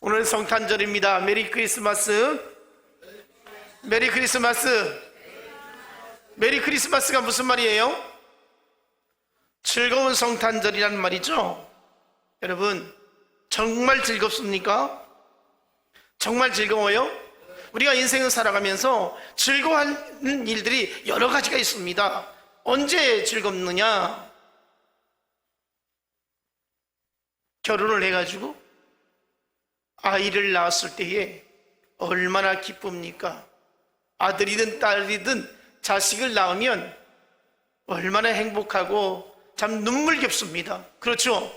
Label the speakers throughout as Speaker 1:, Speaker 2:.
Speaker 1: 오늘 성탄절입니다. 메리 크리스마스. 메리 크리스마스. 메리 크리스마스가 무슨 말이에요? 즐거운 성탄절이란 말이죠. 여러분, 정말 즐겁습니까? 정말 즐거워요? 우리가 인생을 살아가면서 즐거워하는 일들이 여러 가지가 있습니다. 언제 즐겁느냐? 결혼을 해가지고 아이를 낳았을 때에 얼마나 기쁩니까? 아들이든 딸이든 자식을 낳으면 얼마나 행복하고 참 눈물겹습니다. 그렇죠?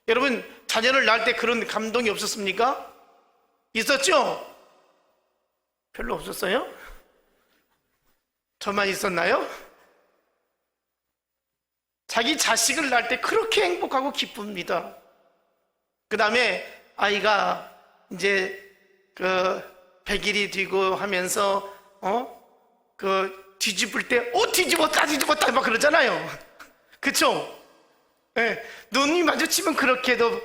Speaker 1: 여러분, 자녀를 낳을 때 그런 감동이 없었습니까? 있었죠? 별로 없었어요? 저만 있었나요? 자기 자식을 낳을 때 그렇게 행복하고 기쁩니다. 그 다음에 아이가 이제 100일이 되고 하면서 뒤집을 때 뒤집었다 막 그러잖아요. 그쵸? 네, 눈이 마주치면 그렇게도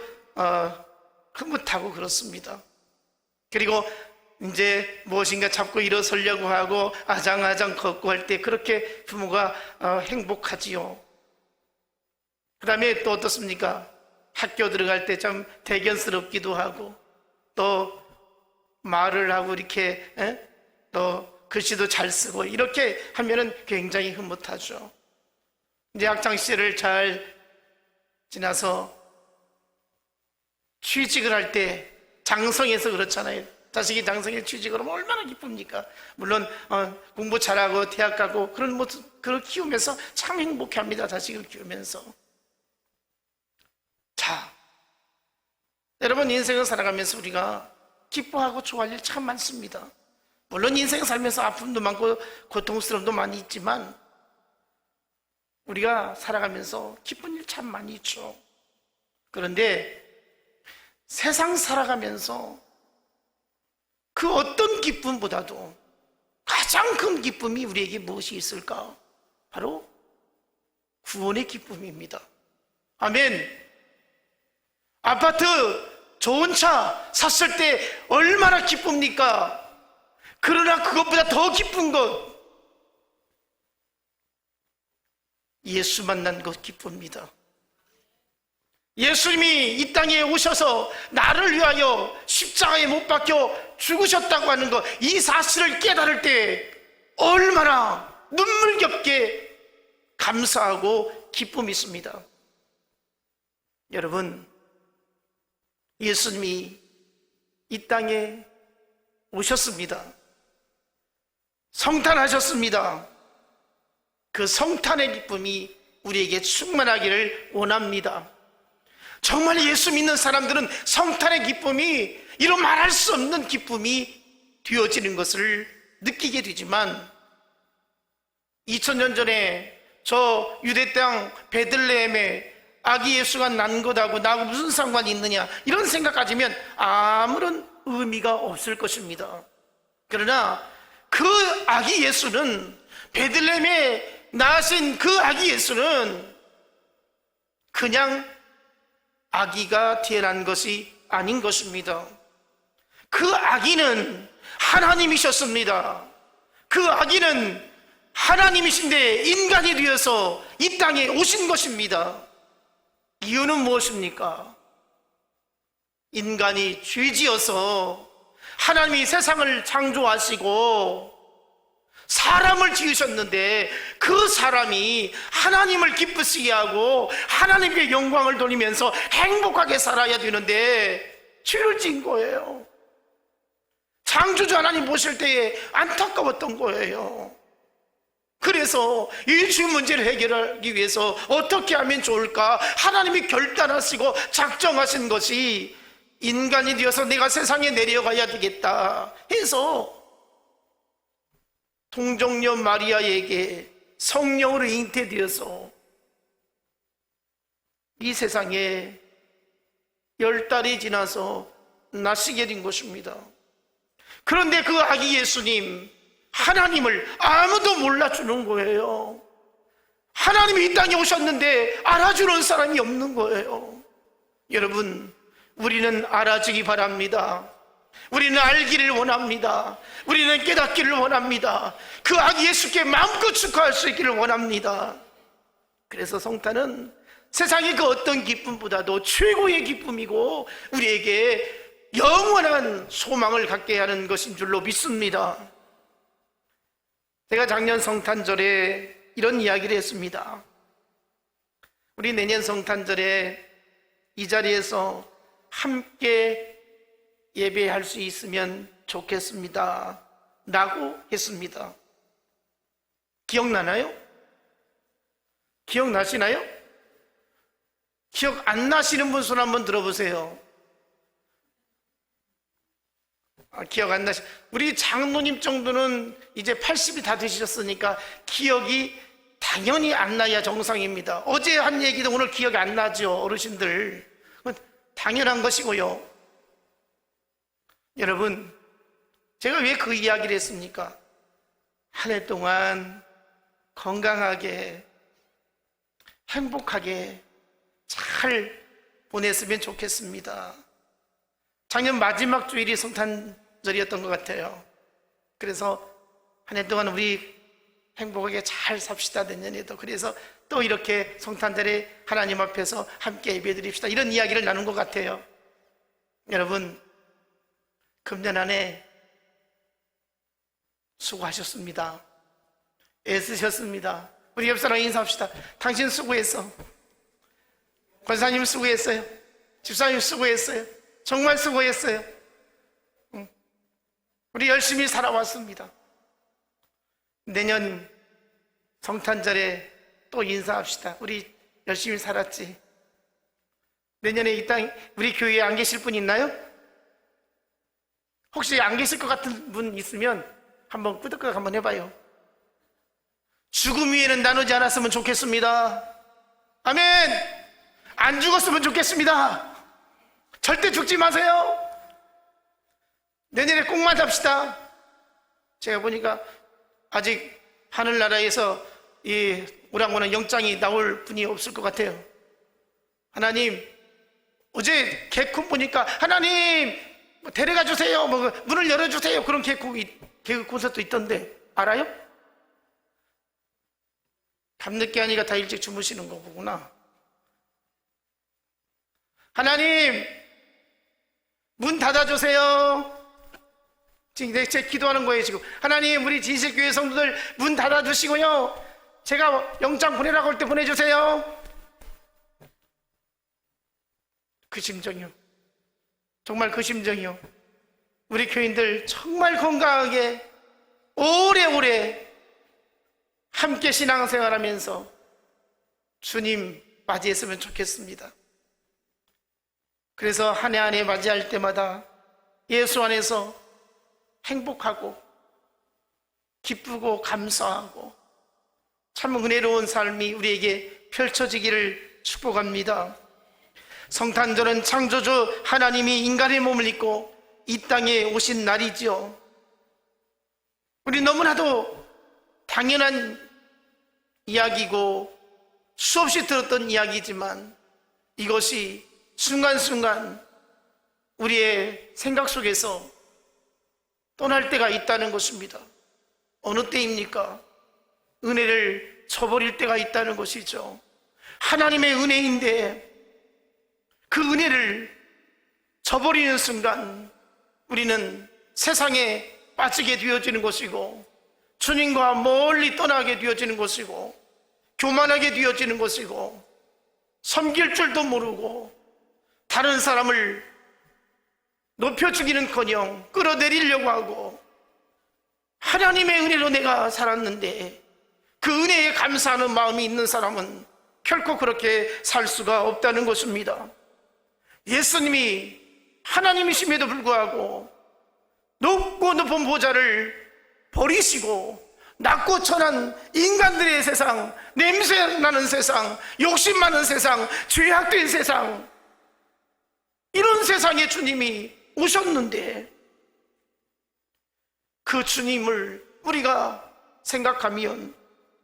Speaker 1: 흐뭇하고 그렇습니다. 그리고 이제 무엇인가 잡고 일어서려고 하고 아장아장 걷고 할 때 그렇게 부모가 행복하지요. 그 다음에 또 어떻습니까? 학교 들어갈 때 참 대견스럽기도 하고 또 말을 하고 이렇게 또 글씨도 잘 쓰고 이렇게 하면은 굉장히 흐뭇하죠. 이제 학창시절을 잘 지나서 취직을 할 때 장성해서 그렇잖아요. 자식이 장성해 취직을 하면 얼마나 기쁩니까? 물론 공부 잘하고 대학 가고 그런 모습 그걸 키우면서 참 행복해합니다. 자식을 키우면서. 자, 여러분, 인생을 살아가면서 우리가 기뻐하고 좋아할 일 참 많습니다. 물론 인생 살면서 아픔도 많고 고통스러움도 많이 있지만 우리가 살아가면서 기쁜 일 참 많이 있죠. 그런데 세상 살아가면서 그 어떤 기쁨보다도 가장 큰 기쁨이 우리에게 무엇이 있을까? 바로 구원의 기쁨입니다. 아멘. 아파트 좋은 차 샀을 때 얼마나 기쁩니까? 그러나 그것보다 더 기쁜 것, 예수 만난 것 기쁩니다. 예수님이 이 땅에 오셔서 나를 위하여 십자가에 못 박혀 죽으셨다고 하는 것, 이 사실을 깨달을 때 얼마나 눈물겹게 감사하고 기쁨이 있습니다. 여러분, 예수님이 이 땅에 오셨습니다. 성탄하셨습니다. 그 성탄의 기쁨이 우리에게 충만하기를 원합니다. 정말 예수 믿는 사람들은 성탄의 기쁨이 이런 말할 수 없는 기쁨이 되어지는 것을 느끼게 되지만 2000년 전에 저 유대 땅 베들레헴에 아기 예수가 난 것하고 나하고 무슨 상관이 있느냐 이런 생각 가지면 아무런 의미가 없을 것입니다. 그러나 그 아기 예수는, 베들레헴에 나신 그 아기 예수는 그냥 아기가 태어난 것이 아닌 것입니다. 그 아기는 하나님이셨습니다. 그 아기는 하나님이신데 인간이 되어서 이 땅에 오신 것입니다. 이유는 무엇입니까? 인간이 죄지어서 하나님이 세상을 창조하시고 사람을 지으셨는데 그 사람이 하나님을 기쁘시게 하고 하나님께 영광을 돌리면서 행복하게 살아야 되는데 죄를 지은 거예요. 창조주 하나님 보실 때에 안타까웠던 거예요. 그래서 이 죄 문제를 해결하기 위해서 어떻게 하면 좋을까? 하나님이 결단하시고 작정하신 것이 인간이 되어서 내가 세상에 내려가야 되겠다 해서 동정녀 마리아에게 성령으로 잉태되어서 이 세상에 10달이 지나서 나시게 된 것입니다. 그런데 그 아기 예수님, 하나님을 아무도 몰라주는 거예요. 하나님이 이 땅에 오셨는데 알아주는 사람이 없는 거예요. 여러분, 우리는 알아주기 바랍니다. 우리는 알기를 원합니다. 우리는 깨닫기를 원합니다. 그 아기 예수께 마음껏 축하할 수 있기를 원합니다. 그래서 성탄은 세상의 그 어떤 기쁨보다도 최고의 기쁨이고 우리에게 영원한 소망을 갖게 하는 것인 줄로 믿습니다. 제가 작년 성탄절에 이런 이야기를 했습니다. 우리 내년 성탄절에 이 자리에서 함께 예배할 수 있으면 좋겠습니다 라고 했습니다. 기억나나요? 기억나시나요? 기억 안 나시는 분 손 한번 들어보세요. 기억 안 나시. 우리 장로님 정도는 이제 80이 다 되셨으니까 기억이 당연히 안 나야 정상입니다. 어제 한 얘기도 오늘 기억이 안 나죠, 어르신들. 당연한 것이고요. 여러분, 제가 왜 그 이야기를 했습니까? 한 해 동안 건강하게 행복하게 잘 보냈으면 좋겠습니다. 작년 마지막 주일이 성탄절이었던 것 같아요. 그래서 한 해 동안 우리 행복하게 잘 삽시다, 내년에도. 그래서 또 이렇게 성탄절에 하나님 앞에서 함께 예배드립시다, 이런 이야기를 나눈 것 같아요. 여러분, 금년 한 해 수고하셨습니다. 애쓰셨습니다. 우리 옆사람 인사합시다. 당신 수고했어. 권사님 수고했어요. 집사님 수고했어요. 정말 수고했어요. 우리 열심히 살아왔습니다. 내년 성탄절에 또 인사합시다. 우리 열심히 살았지. 내년에 이 땅 우리 교회에 안 계실 분 있나요? 혹시 안 계실 것 같은 분 있으면 한번 끄덕끄덕 한번 해봐요. 죽음 위에는 나누지 않았으면 좋겠습니다. 아멘. 안 죽었으면 좋겠습니다. 절대 죽지 마세요. 내년에 꼭 만납시다. 제가 보니까 아직 하늘나라에서 이 오랑우랑 영장이 나올 분이 없을 것 같아요. 하나님, 어제 개콘 보니까 하나님 데려가 주세요, 문을 열어주세요, 그런 개그 콘서트 있던데 알아요? 밤늦게 하니까 다 일찍 주무시는 거구나. 하나님 문 닫아주세요. 지금 제 기도하는 거예요. 지금 하나님, 우리 진실교회 성도들 문 닫아주시고요, 제가 영장 보내라고 할 때 보내주세요. 그 심정이요. 정말 그 심정이요. 우리 교인들 정말 건강하게 오래오래 함께 신앙생활하면서 주님 맞이했으면 좋겠습니다. 그래서 한 해 한 해 맞이할 때마다 예수 안에서 행복하고 기쁘고 감사하고 참 은혜로운 삶이 우리에게 펼쳐지기를 축복합니다. 성탄절은 창조주 하나님이 인간의 몸을 입고 이 땅에 오신 날이죠. 우리 너무나도 당연한 이야기고 수없이 들었던 이야기지만 이것이 순간순간 우리의 생각 속에서 떠날 때가 있다는 것입니다. 어느 때입니까? 은혜를 저버릴 때가 있다는 것이죠. 하나님의 은혜인데 그 은혜를 저버리는 순간 우리는 세상에 빠지게 되어지는 것이고 주님과 멀리 떠나게 되어지는 것이고 교만하게 되어지는 것이고 섬길 줄도 모르고 다른 사람을 높여주기는커녕 끌어내리려고 하고, 하나님의 은혜로 내가 살았는데 그 은혜에 감사하는 마음이 있는 사람은 결코 그렇게 살 수가 없다는 것입니다. 예수님이 하나님이심에도 불구하고 높고 높은 보좌를 버리시고 낮고 천한 인간들의 세상, 냄새나는 세상, 욕심 많은 세상, 죄악된 세상, 이런 세상에 주님이 오셨는데 그 주님을 우리가 생각하면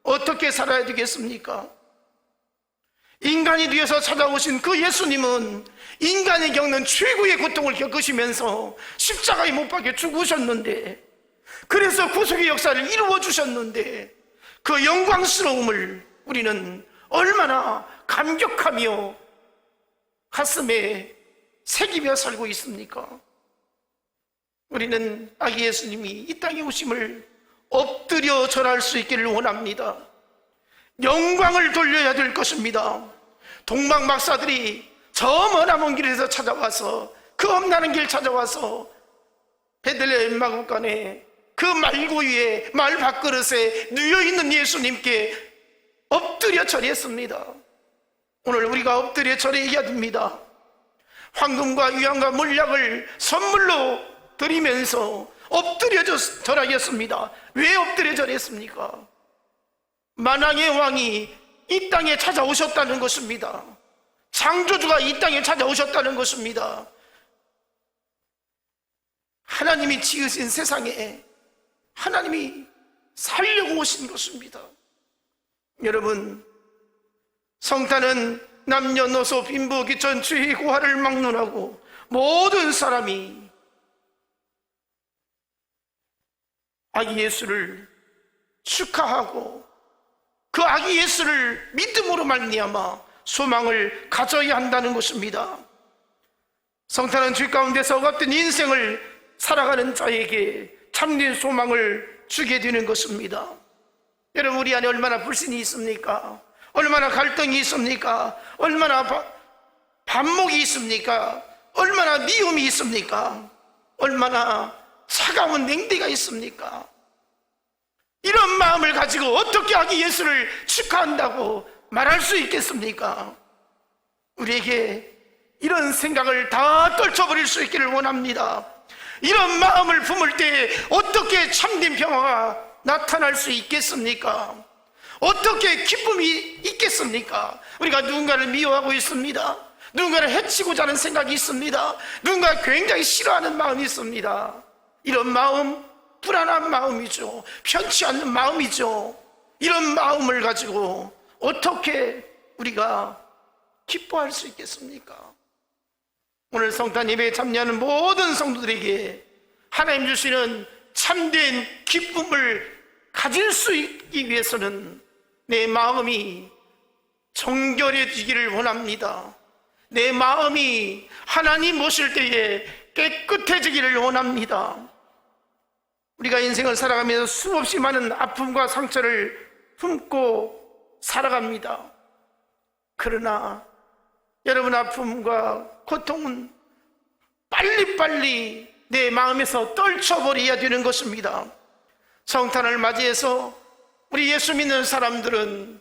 Speaker 1: 어떻게 살아야 되겠습니까? 인간이 되어서 찾아오신 그 예수님은 인간이 겪는 최고의 고통을 겪으시면서 십자가에 못 박혀 죽으셨는데, 그래서 구속의 역사를 이루어 주셨는데, 그 영광스러움을 우리는 얼마나 감격하며 가슴에 새기며 살고 있습니까? 우리는 아기 예수님이 이 땅에 오심을 엎드려 절할 수 있기를 원합니다. 영광을 돌려야 될 것입니다. 동방 박사들이 저 머나먼 길에서 찾아와서, 그 엄나는 길 찾아와서 베들레헴 마구간에 그 말고 위에 말 밥그릇에 누워있는 예수님께 엎드려 절했습니다. 오늘 우리가 엎드려 절해야 됩니다. 황금과 유황과 물약을 선물로 드리면서 엎드려 절하겠습니다. 왜 엎드려 절했습니까? 만왕의 왕이 이 땅에 찾아오셨다는 것입니다. 창조주가 이 땅에 찾아오셨다는 것입니다. 하나님이 지으신 세상에 하나님이 살려고 오신 것입니다. 여러분, 성탄은 남녀노소 빈부 귀천 주의 고하를 막론하고 모든 사람이 아기 예수를 축하하고 그 아기 예수를 믿음으로 말미암아 소망을 가져야 한다는 것입니다. 성탄은 죄 가운데서 같은 인생을 살아가는 자에게 참된 소망을 주게 되는 것입니다. 여러분, 우리 안에 얼마나 불신이 있습니까? 얼마나 갈등이 있습니까? 얼마나 반목이 있습니까? 얼마나 미움이 있습니까? 얼마나 차가운 냉대가 있습니까? 이런 마음을 가지고 어떻게 아기 예수를 축하한다고 말할 수 있겠습니까? 우리에게 이런 생각을 다 떨쳐버릴 수 있기를 원합니다. 이런 마음을 품을 때 어떻게 참된 평화가 나타날 수 있겠습니까? 어떻게 기쁨이 있겠습니까? 우리가 누군가를 미워하고 있습니다. 누군가를 해치고자 하는 생각이 있습니다. 누군가 굉장히 싫어하는 마음이 있습니다. 이런 마음, 불안한 마음이죠. 편치 않는 마음이죠. 이런 마음을 가지고 어떻게 우리가 기뻐할 수 있겠습니까? 오늘 성탄 예배에 참여하는 모든 성도들에게 하나님 주시는 참된 기쁨을 가질 수 있기 위해서는 내 마음이 정결해지기를 원합니다. 내 마음이 하나님 모실 때에 깨끗해지기를 원합니다. 우리가 인생을 살아가면서 수없이 많은 아픔과 상처를 품고 살아갑니다. 그러나 여러분, 아픔과 고통은 빨리빨리 내 마음에서 떨쳐버려야 되는 것입니다. 성탄을 맞이해서 우리 예수 믿는 사람들은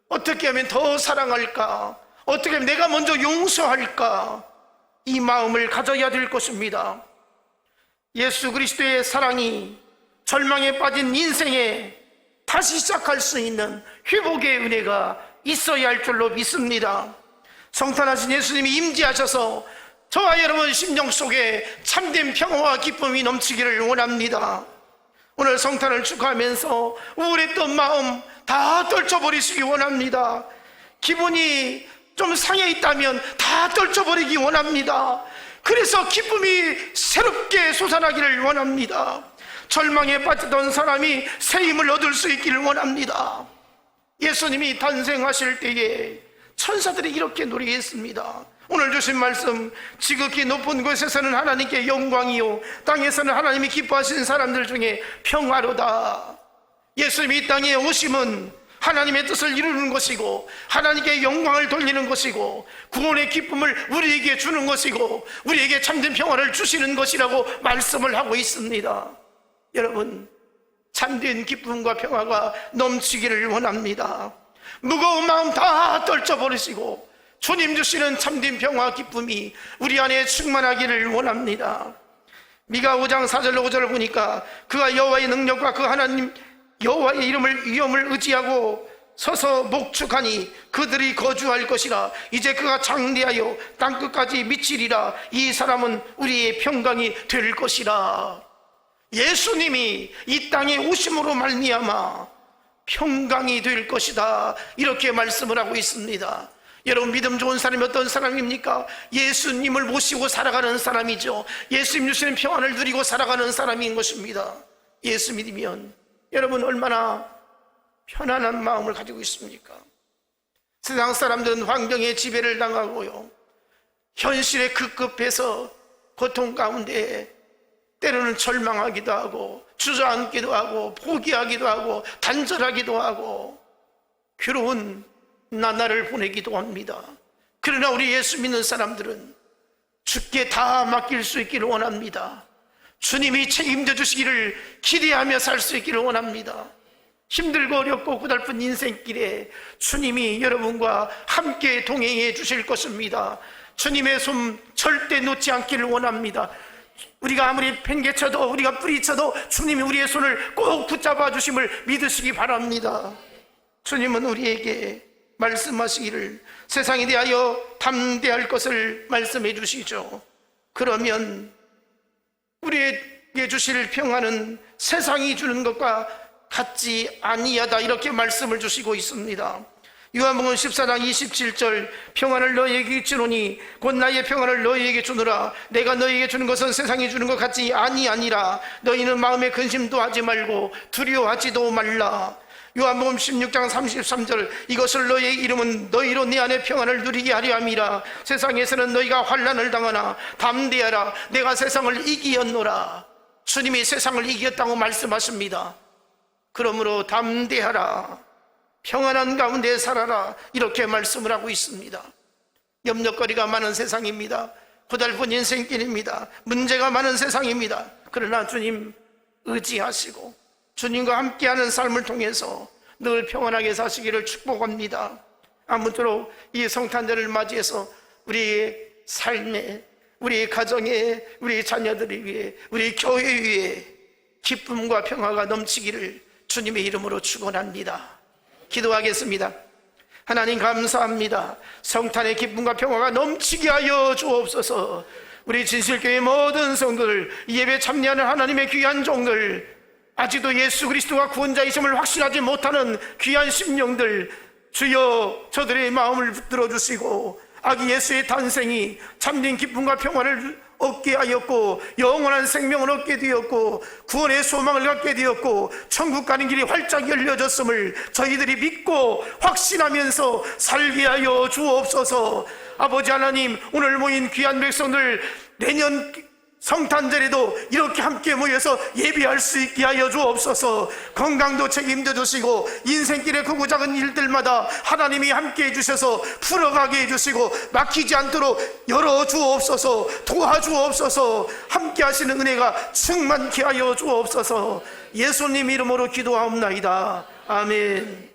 Speaker 1: 어떻게 하면 더 사랑할까? 어떻게 하면 내가 먼저 용서할까? 이 마음을 가져야 될 것입니다. 예수 그리스도의 사랑이 절망에 빠진 인생에 다시 시작할 수 있는 회복의 은혜가 있어야 할 줄로 믿습니다. 성탄하신 예수님이 임재하셔서 저와 여러분 심령 속에 참된 평화와 기쁨이 넘치기를 원합니다. 오늘 성탄을 축하하면서 우울했던 마음 다 떨쳐버리시기 원합니다. 기분이 좀 상해 있다면 다 떨쳐버리기 원합니다. 그래서 기쁨이 새롭게 솟아나기를 원합니다. 절망에 빠지던 사람이 새 힘을 얻을 수 있기를 원합니다. 예수님이 탄생하실 때에 천사들이 이렇게 노래했습니다. 오늘 주신 말씀, 지극히 높은 곳에서는 하나님께 영광이요 땅에서는 하나님이 기뻐하시는 사람들 중에 평화로다. 예수님이 이 땅에 오심은 하나님의 뜻을 이루는 것이고 하나님께 영광을 돌리는 것이고 구원의 기쁨을 우리에게 주는 것이고 우리에게 참된 평화를 주시는 것이라고 말씀을 하고 있습니다. 여러분, 참된 기쁨과 평화가 넘치기를 원합니다. 무거운 마음 다 떨쳐버리시고 주님 주시는 참된 평화 기쁨이 우리 안에 충만하기를 원합니다. 미가 5장 4절로 5절을 보니까 그가 여호와의 능력과 그 하나님 여호와의 이름을 위엄을 의지하고 서서 목축하니 그들이 거주할 것이라. 이제 그가 장대하여 땅끝까지 미치리라. 이 사람은 우리의 평강이 될 것이라. 예수님이 이 땅에 오심으로 말미암아 평강이 될 것이다, 이렇게 말씀을 하고 있습니다. 여러분, 믿음 좋은 사람이 어떤 사람입니까? 예수님을 모시고 살아가는 사람이죠. 예수님 주시는 평안을 누리고 살아가는 사람인 것입니다. 예수 믿으면 여러분 얼마나 편안한 마음을 가지고 있습니까? 세상 사람들은 환경에 지배를 당하고요, 현실에 급급해서 고통 가운데 때로는 절망하기도 하고 주저앉기도 하고 포기하기도 하고 단절하기도 하고 괴로운 나날을 보내기도 합니다. 그러나 우리 예수 믿는 사람들은 주께 다 맡길 수 있기를 원합니다. 주님이 책임져 주시기를 기대하며 살 수 있기를 원합니다. 힘들고 어렵고 고달픈 인생길에 주님이 여러분과 함께 동행해 주실 것입니다. 주님의 손 절대 놓지 않기를 원합니다. 우리가 아무리 팽개쳐도, 우리가 뿌리쳐도 주님이 우리의 손을 꼭 붙잡아 주심을 믿으시기 바랍니다. 주님은 우리에게 말씀하시기를 세상에 대하여 담대할 것을 말씀해 주시죠. 그러면 우리에게 주실 평안은 세상이 주는 것과 같지 아니하다, 이렇게 말씀을 주시고 있습니다. 요한복음 14장 27절, 평안을 너희에게 주노니 곧 나의 평안을 너희에게 주노라. 내가 너희에게 주는 것은 세상이 주는 것 같지 아니하니라. 너희는 마음에 근심도 하지 말고 두려워하지도 말라. 요한복음 16장 33절, 이것을 너희의 이름은 너희로 내 안에 평안을 누리게 하려 함이라. 세상에서는 너희가 환난을 당하나 담대하라. 내가 세상을 이기었노라. 주님이 세상을 이겼다고 말씀하십니다. 그러므로 담대하라, 평안한 가운데 살아라, 이렇게 말씀을 하고 있습니다. 염려거리가 많은 세상입니다. 고달픈 인생길입니다. 문제가 많은 세상입니다. 그러나 주님 의지하시고 주님과 함께하는 삶을 통해서 늘 평안하게 사시기를 축복합니다. 아무쪼록 이 성탄절을 맞이해서 우리의 삶에, 우리 가정에, 우리 자녀들을 위해, 우리 교회 위에 기쁨과 평화가 넘치기를 주님의 이름으로 축원합니다. 기도하겠습니다. 하나님 감사합니다. 성탄의 기쁨과 평화가 넘치게 하여 주옵소서. 우리 진실교회 모든 성도들, 예배 참여하는 하나님의 귀한 종들, 아직도 예수 그리스도가 구원자이심을 확신하지 못하는 귀한 심령들, 주여 저들의 마음을 붙들어 주시고 아기 예수의 탄생이 참된 기쁨과 평화를 얻게 하였고 영원한 생명을 얻게 되었고 구원의 소망을 갖게 되었고 천국 가는 길이 활짝 열려졌음을 저희들이 믿고 확신하면서 살게 하여 주옵소서. 아버지 하나님, 오늘 모인 귀한 백성들 내년 성탄절에도 이렇게 함께 모여서 예배할 수 있게 하여 주옵소서. 건강도 책임져 주시고 인생길의 크고 작은 일들마다 하나님이 함께 해주셔서 풀어가게 해주시고 막히지 않도록 열어주옵소서. 도와주옵소서. 함께 하시는 은혜가 충만케 하여 주옵소서. 예수님 이름으로 기도하옵나이다. 아멘.